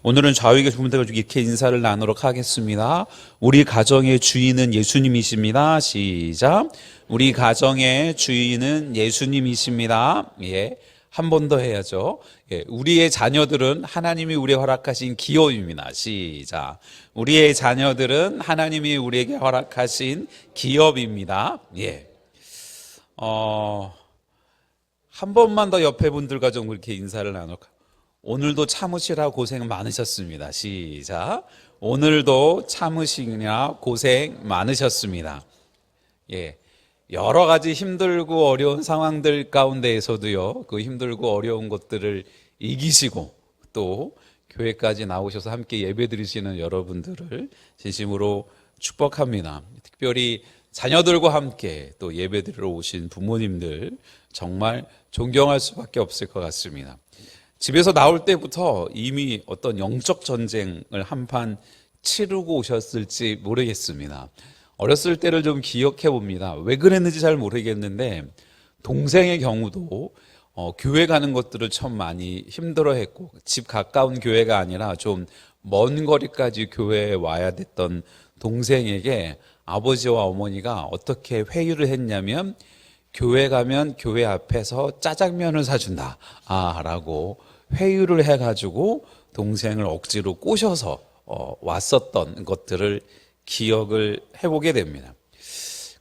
오늘은 좌우에게 두 분들 가지고 이렇게 인사를 나누도록 하겠습니다. 우리 가정의 주인은 예수님이십니다. 시작. 우리 가정의 주인은 예수님이십니다. 예. 한 번 더 해야죠. 예. 우리의 자녀들은 하나님이 우리에 허락하신 기업입니다. 시작. 우리의 자녀들은 하나님이 우리에게 허락하신 기업입니다. 예. 한 번만 더 옆에 분들과 좀 그렇게 인사를 나눌까? 오늘도 참으시라 고생 많으셨습니다. 시작. 오늘도 참으시느라 고생 많으셨습니다. 예. 여러 가지 힘들고 어려운 상황들 가운데에서도요, 그 힘들고 어려운 것들을 이기시고 또 교회까지 나오셔서 함께 예배 드리시는 여러분들을 진심으로 축복합니다. 특별히 자녀들과 함께 또 예배 드리러 오신 부모님들 정말 존경할 수밖에 없을 것 같습니다. 집에서 나올 때부터 이미 어떤 영적 전쟁을 한판 치르고 오셨을지 모르겠습니다. 어렸을 때를 좀 기억해 봅니다. 왜 그랬는지 잘 모르겠는데 동생의 경우도 교회 가는 것들을 참 많이 힘들어했고, 집 가까운 교회가 아니라 좀 먼 거리까지 교회에 와야 됐던 동생에게 아버지와 어머니가 어떻게 회유를 했냐면, 교회 가면 교회 앞에서 짜장면을 사준다 라고 회유를 해가지고 동생을 억지로 꼬셔서 왔었던 것들을 기억을 해보게 됩니다.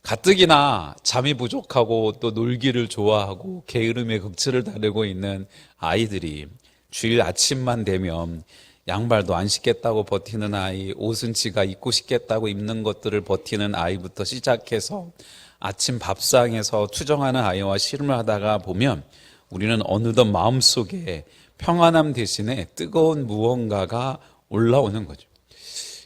가뜩이나 잠이 부족하고 또 놀기를 좋아하고 게으름의 극치를 다루고 있는 아이들이 주일 아침만 되면 양발도 안 신겠다고 버티는 아이, 옷은 지가 입고 싶겠다고 입는 것들을 버티는 아이부터 시작해서 아침 밥상에서 투정하는 아이와 씨름을 하다가 보면 우리는 어느덧 마음속에 평안함 대신에 뜨거운 무언가가 올라오는 거죠.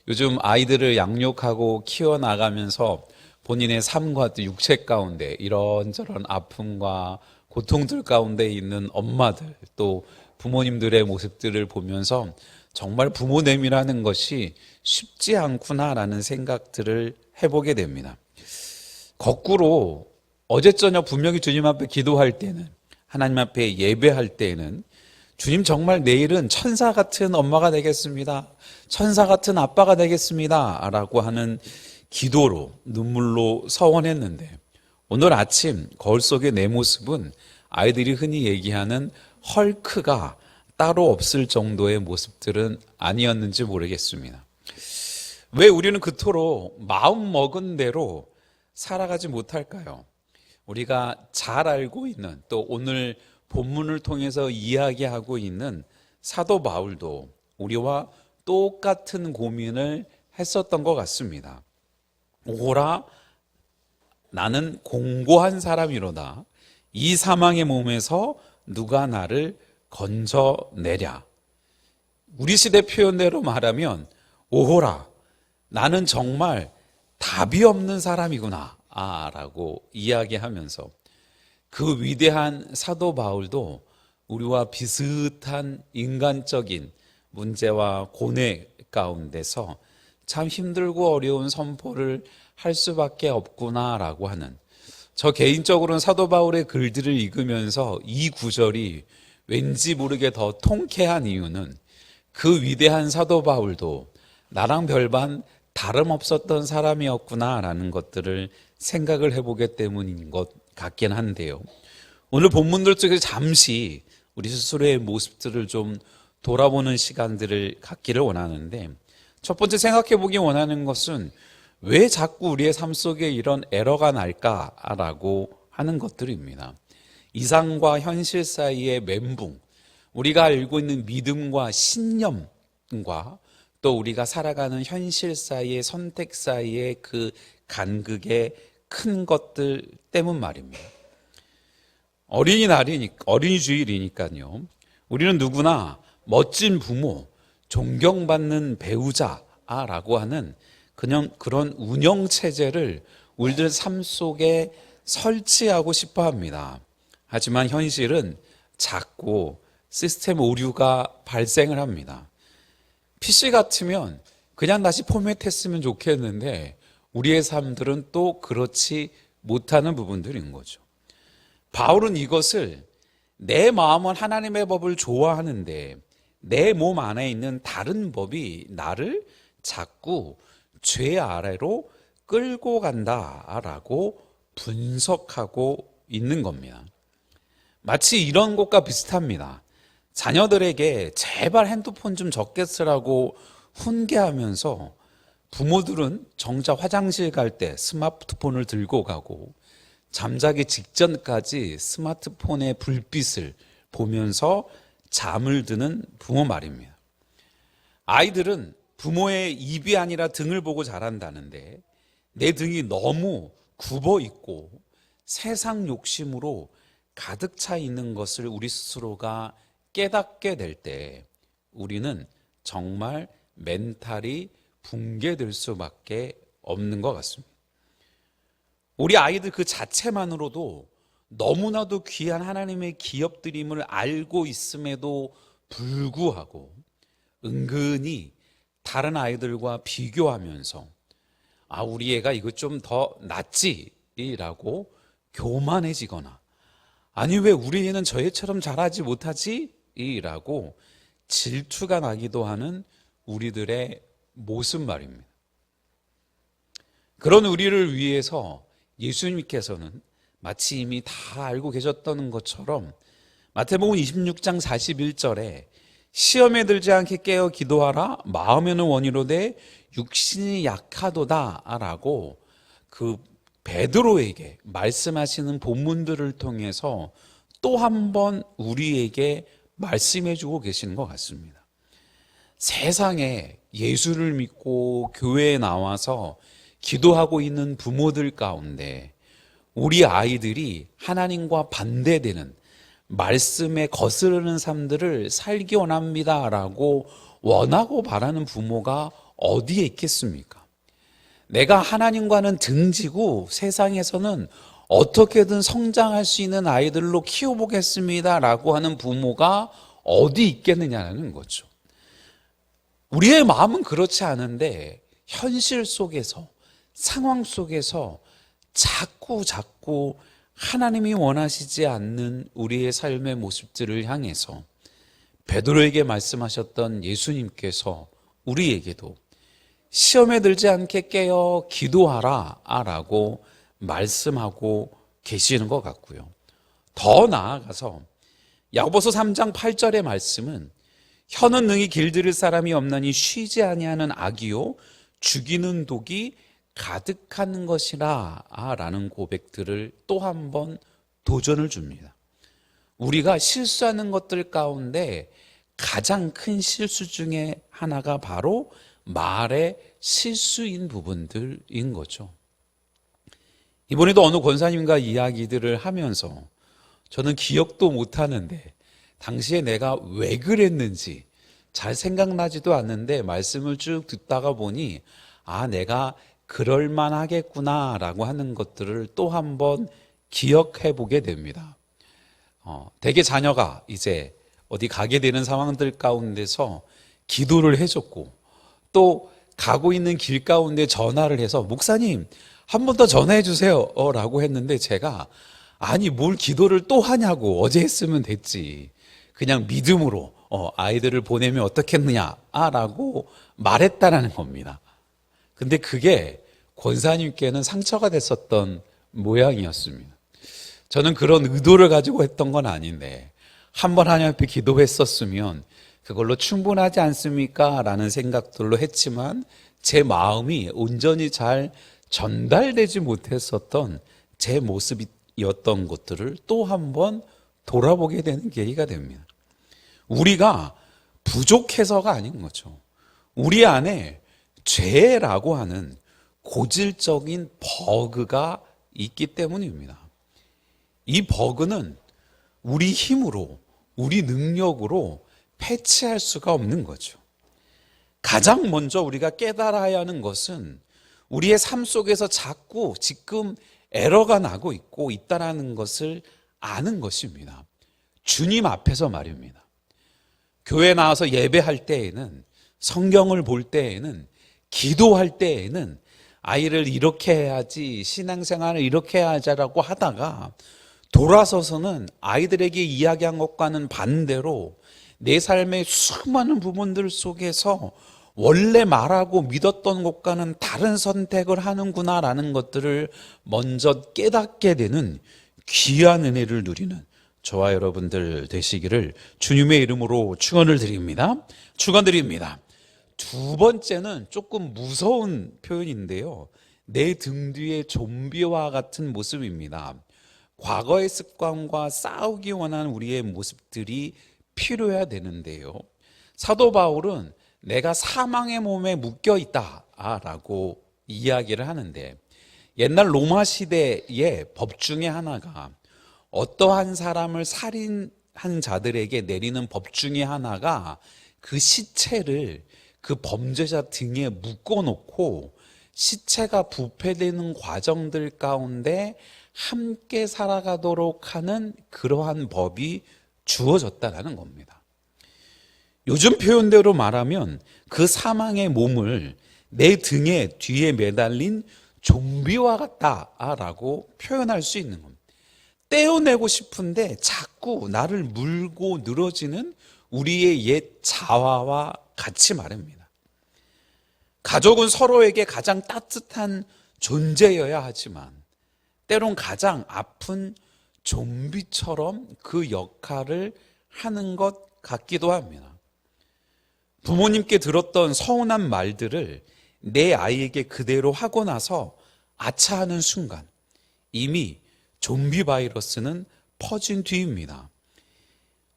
요즘 아이들을 양육하고 키워나가면서 본인의 삶과 또 육체 가운데 이런저런 아픔과 고통들 가운데 있는 엄마들, 또 부모님들의 모습들을 보면서 정말 부모됨이라는 것이 쉽지 않구나라는 생각들을 해보게 됩니다. 거꾸로 어제 저녁 분명히 주님 앞에 기도할 때는, 하나님 앞에 예배할 때는 주님 정말 내일은 천사 같은 엄마가 되겠습니다, 천사 같은 아빠가 되겠습니다 라고 하는 기도로 눈물로 서원했는데, 오늘 아침 거울 속의 내 모습은 아이들이 흔히 얘기하는 헐크가 따로 없을 정도의 모습들은 아니었는지 모르겠습니다. 왜 우리는 그토록 마음 먹은 대로 살아가지 못할까요? 우리가 잘 알고 있는, 또 오늘 본문을 통해서 이야기하고 있는 사도 바울도 우리와 똑같은 고민을 했었던 것 같습니다. 오라, 나는 공고한 사람이로다. 이 사망의 몸에서 누가 나를 건져내랴. 우리 시대 표현대로 말하면 오호라, 나는 정말 답이 없는 사람이구나 라고 이야기하면서 그 위대한 사도 바울도 우리와 비슷한 인간적인 문제와 고뇌 가운데서 참 힘들고 어려운 선포를 할 수밖에 없구나라고 하는, 저 개인적으로는 사도 바울의 글들을 읽으면서 이 구절이 왠지 모르게 더 통쾌한 이유는 그 위대한 사도 바울도 나랑 별반 다름없었던 사람이었구나라는 것들을 생각을 해보기 때문인 것 같긴 한데요. 오늘 본문들 쪽에서 잠시 우리 스스로의 모습들을 좀 돌아보는 시간들을 갖기를 원하는데, 첫 번째 생각해 보기 원하는 것은 왜 자꾸 우리의 삶 속에 이런 에러가 날까라고 하는 것들입니다. 이상과 현실 사이의 멘붕, 우리가 알고 있는 믿음과 신념과 또 우리가 살아가는 현실 사이의 선택 사이의 그 간극의 큰 것들 때문 말입니다. 어린이 주일이니까요. 우리는 누구나 멋진 부모, 존경받는 배우자라고 하는 그냥 그런 운영체제를 우리들 삶 속에 설치하고 싶어 합니다. 하지만 현실은 자꾸 시스템 오류가 발생을 합니다. PC 같으면 그냥 다시 포맷했으면 좋겠는데 우리의 삶들은 또 그렇지 못하는 부분들인 거죠. 바울은 이것을 내 마음은 하나님의 법을 좋아하는데 내 몸 안에 있는 다른 법이 나를 자꾸 죄 아래로 끌고 간다라고 분석하고 있는 겁니다. 마치 이런 것과 비슷합니다. 자녀들에게 제발 핸드폰 좀 적게 쓰라고 훈계하면서 부모들은 정작 화장실 갈 때 스마트폰을 들고 가고 잠자기 직전까지 스마트폰의 불빛을 보면서 잠을 드는 부모 말입니다. 아이들은 부모의 입이 아니라 등을 보고 자란다는데 내 등이 너무 굽어 있고 세상 욕심으로 가득 차 있는 것을 우리 스스로가 깨닫게 될 때 우리는 정말 멘탈이 붕괴될 수밖에 없는 것 같습니다. 우리 아이들 그 자체만으로도 너무나도 귀한 하나님의 기업드림을 알고 있음에도 불구하고 은근히 다른 아이들과 비교하면서 우리 애가 이거 좀 더 낫지라고 교만해지거나 아니 왜 우리 애는 저 애처럼 잘하지 못하지? 라고 질투가 나기도 하는 우리들의 모습 말입니다. 그런 우리를 위해서 예수님께서는 마치 이미 다 알고 계셨던 것처럼 마태복음 26장 41절에 시험에 들지 않게 깨어 기도하라 마음에는 원이로되 육신이 약하도다 라고 그 베드로에게 말씀하시는 본문들을 통해서 또 한 번 우리에게 말씀해 주고 계시는 것 같습니다. 세상에 예수를 믿고 교회에 나와서 기도하고 있는 부모들 가운데 우리 아이들이 하나님과 반대되는 말씀에 거스르는 삶들을 살기 원합니다라고 원하고 바라는 부모가 어디에 있겠습니까? 내가 하나님과는 등지고 세상에서는 어떻게든 성장할 수 있는 아이들로 키워보겠습니다라고 하는 부모가 어디 있겠느냐는 거죠. 우리의 마음은 그렇지 않은데 현실 속에서 상황 속에서 자꾸 하나님이 원하시지 않는 우리의 삶의 모습들을 향해서 베드로에게 말씀하셨던 예수님께서 우리에게도 시험에 들지 않게 깨어 기도하라 라고 말씀하고 계시는 것 같고요. 더 나아가서 야고보서 3장 8절의 말씀은 혀는 능히 길들일 사람이 없나니 쉬지 아니하는 악이요 죽이는 독이 가득한 것이라 라는 고백들을 또 한 번 도전을 줍니다. 우리가 실수하는 것들 가운데 가장 큰 실수 중에 하나가 바로 말의 실수인 부분들인 거죠. 이번에도 어느 권사님과 이야기들을 하면서 저는 기억도 못하는데 당시에 내가 왜 그랬는지 잘 생각나지도 않는데 말씀을 쭉 듣다가 보니 내가 그럴만하겠구나 라고 하는 것들을 또 한 번 기억해 보게 됩니다. 대개 자녀가 이제 어디 가게 되는 상황들 가운데서 기도를 해줬고 또 가고 있는 길 가운데 전화를 해서 목사님 한 번 더 전화해 주세요 라고 했는데 제가 아니 뭘 기도를 또 하냐고 어제 했으면 됐지 그냥 믿음으로 아이들을 보내면 어떻겠느냐 라고 말했다라는 겁니다. 근데 그게 권사님께는 상처가 됐었던 모양이었습니다. 저는 그런 의도를 가지고 했던 건 아닌데 한번 하나님 앞에 기도했었으면 그걸로 충분하지 않습니까? 라는 생각들로 했지만 제 마음이 온전히 잘 전달되지 못했었던 제 모습이었던 것들을 또 한 번 돌아보게 되는 계기가 됩니다. 우리가 부족해서가 아닌 거죠. 우리 안에 죄라고 하는 고질적인 버그가 있기 때문입니다. 이 버그는 우리 힘으로, 우리 능력으로 패치할 수가 없는 거죠. 가장 먼저 우리가 깨달아야 하는 것은 우리의 삶 속에서 자꾸 지금 에러가 나고 있다는 것을 아는 것입니다. 주님 앞에서 말입니다. 교회 나와서 예배할 때에는, 성경을 볼 때에는, 기도할 때에는 아이를 이렇게 해야지, 신앙생활을 이렇게 해야지라고 하다가 돌아서서는 아이들에게 이야기한 것과는 반대로 내 삶의 수많은 부분들 속에서 원래 말하고 믿었던 것과는 다른 선택을 하는구나라는 것들을 먼저 깨닫게 되는 귀한 은혜를 누리는 저와 여러분들 되시기를 주님의 이름으로 축원드립니다. 두 번째는 조금 무서운 표현인데요. 내 등 뒤에 좀비와 같은 모습입니다. 과거의 습관과 싸우기 원하는 우리의 모습들이 필요해야 되는데요. 사도 바울은 내가 사망의 몸에 묶여 있다라고 이야기를 하는데, 옛날 로마 시대의 법 중에 하나가 어떠한 사람을 살인한 자들에게 내리는 법 중에 하나가 그 시체를 그 범죄자 등에 묶어놓고 시체가 부패되는 과정들 가운데 함께 살아가도록 하는 그러한 법이 주어졌다는 겁니다. 요즘 표현대로 말하면 그 사망의 몸을 내 등에 뒤에 매달린 좀비와 같다라고 표현할 수 있는 겁니다. 떼어내고 싶은데 자꾸 나를 물고 늘어지는 우리의 옛 자아와 같이 말입니다. 가족은 서로에게 가장 따뜻한 존재여야 하지만 때론 가장 아픈 좀비처럼 그 역할을 하는 것 같기도 합니다. 부모님께 들었던 서운한 말들을 내 아이에게 그대로 하고 나서 아차하는 순간 이미 좀비 바이러스는 퍼진 뒤입니다.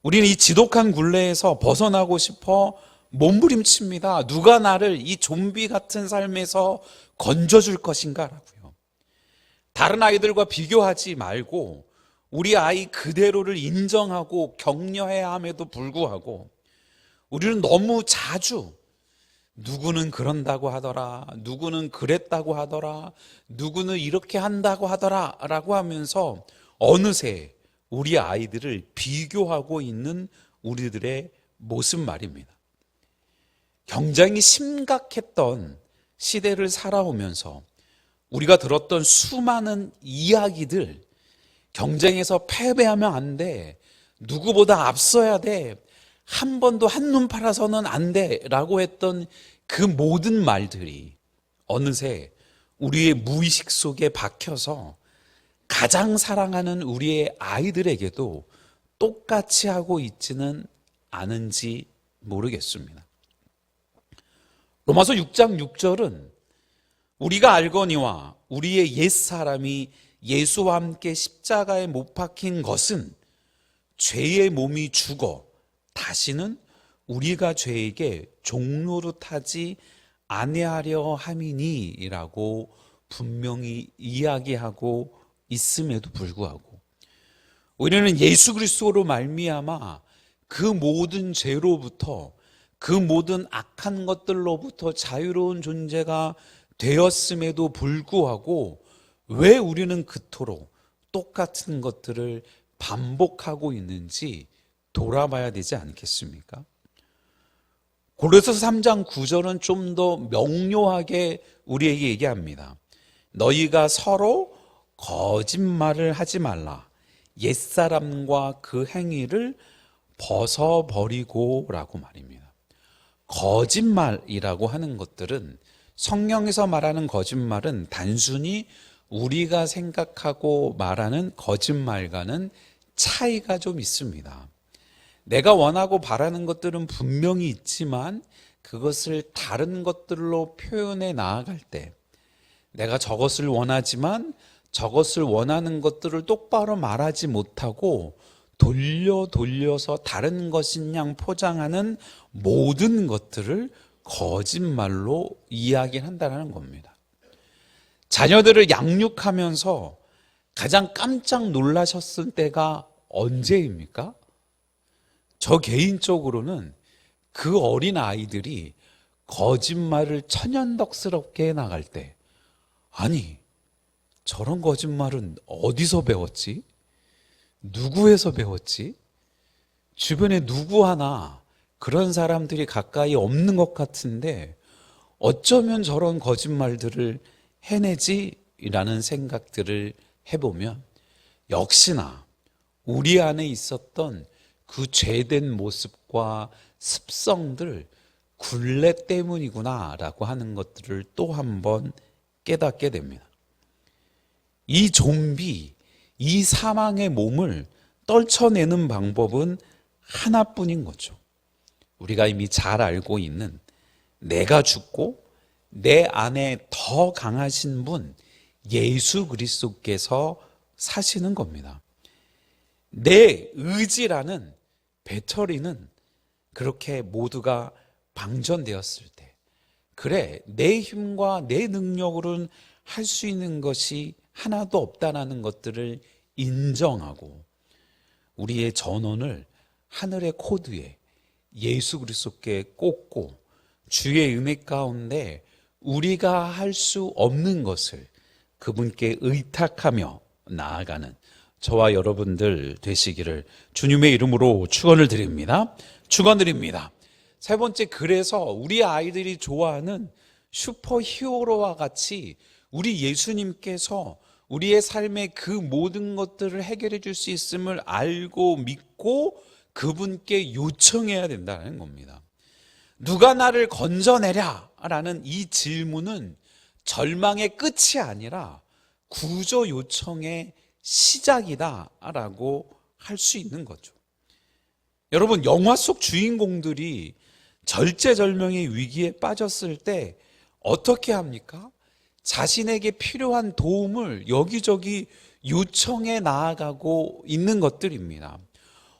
우리는 이 지독한 굴레에서 벗어나고 싶어 몸부림칩니다. 누가 나를 이 좀비 같은 삶에서 건져줄 것인가라고요. 다른 아이들과 비교하지 말고 우리 아이 그대로를 인정하고 격려해야 함에도 불구하고 우리는 너무 자주 누구는 그런다고 하더라, 누구는 그랬다고 하더라, 누구는 이렇게 한다고 하더라 라고 하면서 어느새 우리 아이들을 비교하고 있는 우리들의 모습 말입니다. 굉장히 심각했던 시대를 살아오면서 우리가 들었던 수많은 이야기들, 경쟁에서 패배하면 안 돼, 누구보다 앞서야 돼, 한 번도 한눈 팔아서는 안 돼 라고 했던 그 모든 말들이 어느새 우리의 무의식 속에 박혀서 가장 사랑하는 우리의 아이들에게도 똑같이 하고 있지는 않은지 모르겠습니다. 로마서 6장 6절은 우리가 알거니와 우리의 옛사람이 예수와 함께 십자가에 못 박힌 것은 죄의 몸이 죽어 다시는 우리가 죄에게 종노릇하지 아니하려 함이니라고 분명히 이야기하고 있음에도 불구하고 우리는 예수 그리스도로 말미암아 그 모든 죄로부터 그 모든 악한 것들로부터 자유로운 존재가 되었음에도 불구하고 왜 우리는 그토록 똑같은 것들을 반복하고 있는지 돌아봐야 되지 않겠습니까? 고린도서 3장 9절은 좀 더 명료하게 우리에게 얘기합니다. 너희가 서로 거짓말을 하지 말라. 옛사람과 그 행위를 벗어버리고 라고 말입니다. 거짓말이라고 하는 것들은, 성경에서 말하는 거짓말은 단순히 우리가 생각하고 말하는 거짓말과는 차이가 좀 있습니다. 내가 원하고 바라는 것들은 분명히 있지만 그것을 다른 것들로 표현해 나아갈 때, 내가 저것을 원하지만 저것을 원하는 것들을 똑바로 말하지 못하고 돌려서 다른 것인 양 포장하는 모든 것들을 거짓말로 이야기한다는 겁니다. 자녀들을 양육하면서 가장 깜짝 놀라셨을 때가 언제입니까? 저 개인적으로는 그 어린 아이들이 거짓말을 천연덕스럽게 해나갈 때, 아니 저런 거짓말은 어디서 배웠지? 누구에서 배웠지? 주변에 누구 하나 그런 사람들이 가까이 없는 것 같은데 어쩌면 저런 거짓말들을 해내지? 라는 생각들을 해보면 역시나 우리 안에 있었던 그 죄된 모습과 습성들, 굴레 때문이구나라고 하는 것들을 또 한 번 깨닫게 됩니다. 이 좀비, 이 사망의 몸을 떨쳐내는 방법은 하나뿐인 거죠. 우리가 이미 잘 알고 있는, 내가 죽고 내 안에 더 강하신 분 예수 그리스도께서 사시는 겁니다. 내 의지라는 배터리는 그렇게 모두가 방전되었을 때, 그래, 내 힘과 내 능력으로는 할 수 있는 것이 하나도 없다라는 것들을 인정하고, 우리의 전원을 하늘의 코드에 예수 그리스도께 꽂고, 주의 은혜 가운데 우리가 할 수 없는 것을 그분께 의탁하며 나아가는 저와 여러분들 되시기를 주님의 이름으로 축원을 드립니다. 축원드립니다. 세 번째, 그래서 우리 아이들이 좋아하는 슈퍼히어로와 같이 우리 예수님께서 우리의 삶의 그 모든 것들을 해결해 줄 수 있음을 알고 믿고 그분께 요청해야 된다는 겁니다. 누가 나를 건져내랴 라는 이 질문은 절망의 끝이 아니라 구조 요청의 시작이다 라고 할 수 있는 거죠. 여러분, 영화 속 주인공들이 절제절명의 위기에 빠졌을 때 어떻게 합니까? 자신에게 필요한 도움을 여기저기 요청해 나아가고 있는 것들입니다.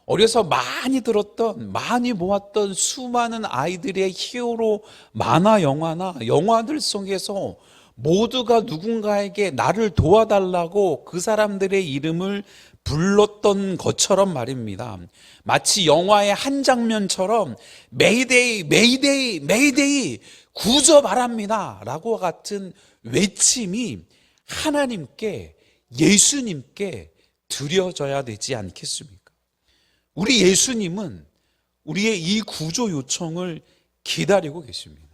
어려서 많이 들었던, 많이 보았던 수많은 아이들의 히어로 만화 영화나 영화들 속에서 모두가 누군가에게 나를 도와달라고 그 사람들의 이름을 불렀던 것처럼 말입니다. 마치 영화의 한 장면처럼 메이데이, 메이데이, 메이데이, 구조 바랍니다 라고 같은 외침이 하나님께, 예수님께 드려져야 되지 않겠습니까? 우리 예수님은 우리의 이 구조 요청을 기다리고 계십니다.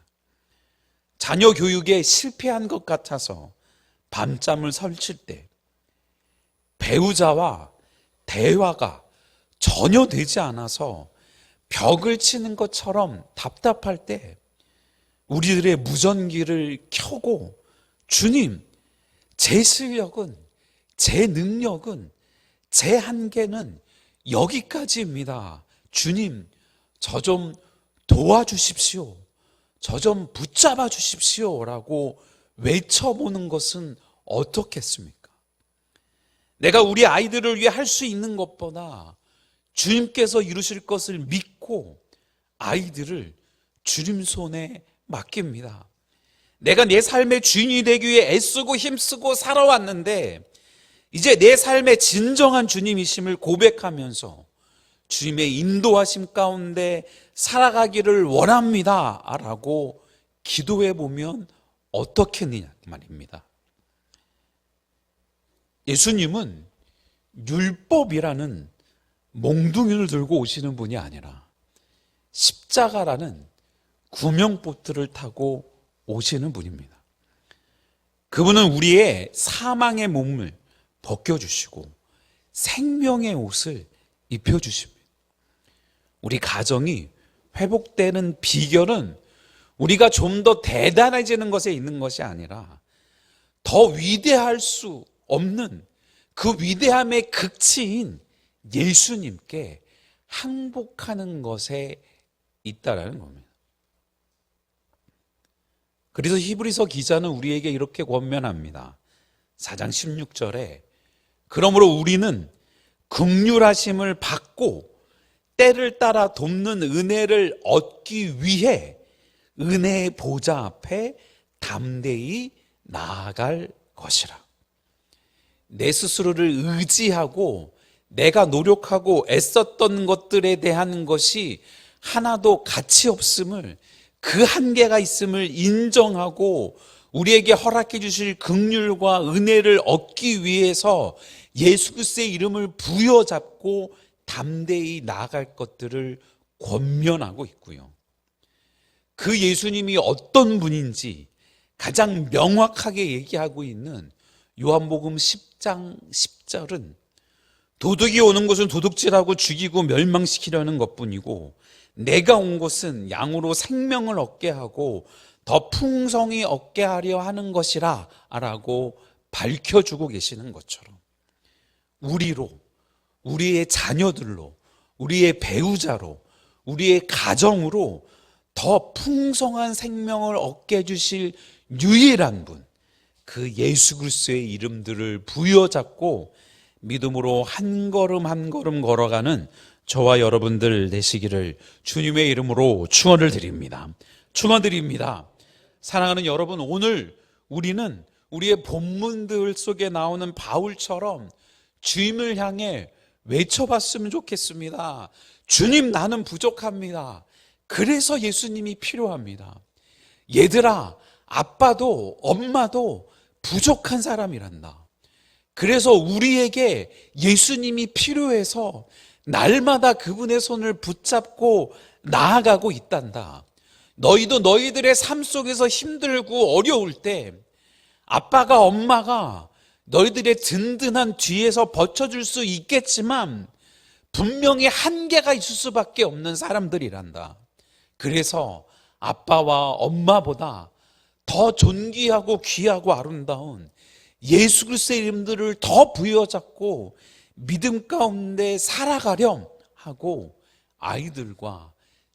자녀 교육에 실패한 것 같아서 밤잠을 설칠 때, 배우자와 대화가 전혀 되지 않아서 벽을 치는 것처럼 답답할 때 우리들의 무전기를 켜고, 주님, 제 실력은, 제 능력은, 제 한계는 여기까지입니다. 주님, 저 좀 도와주십시오. 저 좀 붙잡아 주십시오 라고 외쳐보는 것은 어떻겠습니까? 내가 우리 아이들을 위해 할 수 있는 것보다 주님께서 이루실 것을 믿고 아이들을 주님 손에 맡깁니다. 내가 내 삶의 주인이 되기 위해 애쓰고 힘쓰고 살아왔는데 이제 내 삶의 진정한 주님이심을 고백하면서 주님의 인도하심 가운데 살아가기를 원합니다 라고 기도해 보면 어떻겠느냐 말입니다. 예수님은 율법이라는 몽둥이를 들고 오시는 분이 아니라 십자가라는 구명보트를 타고 오시는 분입니다. 그분은 우리의 사망의 몸을 벗겨주시고 생명의 옷을 입혀주십니다. 우리 가정이 회복되는 비결은 우리가 좀 더 대단해지는 것에 있는 것이 아니라 더 위대할 수 없는 그 위대함의 극치인 예수님께 항복하는 것에 있다라는 겁니다. 그래서 히브리서 기자는 우리에게 이렇게 권면합니다. 4장 16절에 그러므로 우리는 긍휼하심을 받고 때를 따라 돕는 은혜를 얻기 위해 은혜의 보좌 앞에 담대히 나아갈 것이라. 내 스스로를 의지하고 내가 노력하고 애썼던 것들에 대한 것이 하나도 가치 없음을, 그 한계가 있음을 인정하고 우리에게 허락해 주실 긍휼과 은혜를 얻기 위해서 예수 그리스도의 이름을 부여잡고 담대히 나아갈 것들을 권면하고 있고요. 그 예수님이 어떤 분인지 가장 명확하게 얘기하고 있는 요한복음 10장 10절은 도둑이 오는 것은 도둑질하고 죽이고 멸망시키려는 것뿐이고 내가 온 것은 양으로 생명을 얻게 하고 더 풍성히 얻게 하려 하는 것이라 라고 밝혀주고 계시는 것처럼 우리로, 우리의 자녀들로, 우리의 배우자로, 우리의 가정으로 더 풍성한 생명을 얻게 해주실 유일한 분, 그 예수 그리스도의 이름들을 부여잡고 믿음으로 한 걸음 한 걸음 걸어가는 저와 여러분들 되시기를 주님의 이름으로 축원을 드립니다. 축원드립니다. 사랑하는 여러분, 오늘 우리는 우리의 본문들 속에 나오는 바울처럼 주님을 향해 외쳐봤으면 좋겠습니다. 주님, 나는 부족합니다. 그래서 예수님이 필요합니다. 얘들아, 아빠도 엄마도 부족한 사람이란다. 그래서 우리에게 예수님이 필요해서 날마다 그분의 손을 붙잡고 나아가고 있단다. 너희도 너희들의 삶 속에서 힘들고 어려울 때 아빠가 엄마가 너희들의 든든한 뒤에서 버텨줄 수 있겠지만 분명히 한계가 있을 수밖에 없는 사람들이란다. 그래서 아빠와 엄마보다 더 존귀하고 귀하고 아름다운 예수 그리스도의 이름들을 더 부여잡고 믿음 가운데 살아가렴 하고 아이들과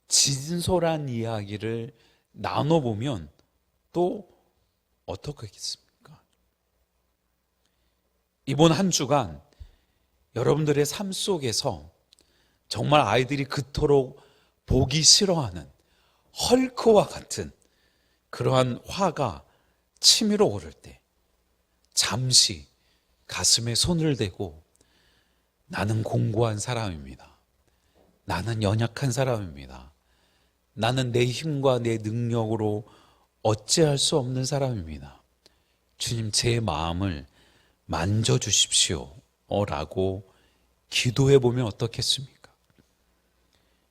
진솔한 이야기를 나눠보면 또 어떻겠습니까? 이번 한 주간 여러분들의 삶 속에서 정말 아이들이 그토록 보기 싫어하는 헐크와 같은 그러한 화가 치밀어 오를 때 잠시 가슴에 손을 대고 나는 공고한 사람입니다. 나는 연약한 사람입니다. 나는 내 힘과 내 능력으로 어찌할 수 없는 사람입니다. 주님, 제 마음을 만져주십시오 라고 기도해 보면 어떻겠습니까?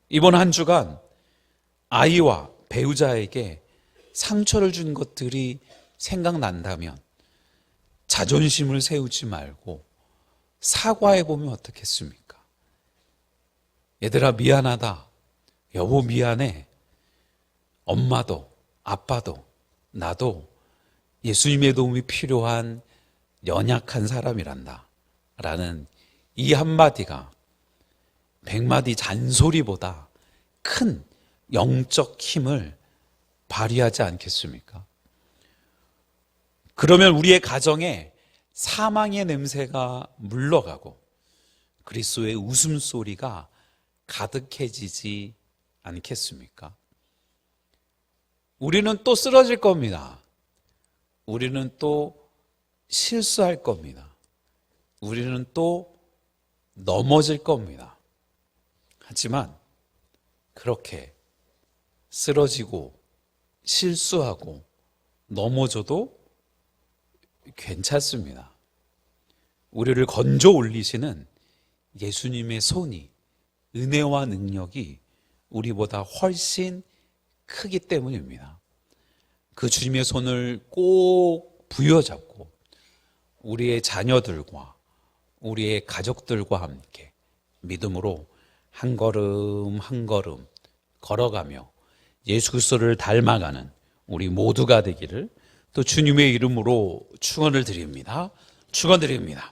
이번 한 주간 아이와 배우자에게 상처를 준 것들이 생각난다면 자존심을 세우지 말고 사과해 보면 어떻겠습니까? 얘들아, 미안하다. 여보, 미안해. 엄마도 아빠도 나도 예수님의 도움이 필요한 연약한 사람이란다 라는 이 한마디가 100마디 잔소리보다 큰 영적 힘을 발휘하지 않겠습니까? 그러면 우리의 가정에 사망의 냄새가 물러가고 그리스도의 웃음소리가 가득해지지 않겠습니까? 우리는 또 쓰러질 겁니다. 우리는 또 실수할 겁니다. 우리는 또 넘어질 겁니다. 하지만 그렇게 쓰러지고 실수하고 넘어져도 괜찮습니다. 우리를 건져 올리시는 예수님의 손이, 은혜와 능력이 우리보다 훨씬 크기 때문입니다. 그 주님의 손을 꼭 부여잡고 우리의 자녀들과 우리의 가족들과 함께 믿음으로 한 걸음 한 걸음 걸어가며 예수 그리스도를 닮아가는 우리 모두가 되기를 또 주님의 이름으로 축원을 드립니다. 축원드립니다.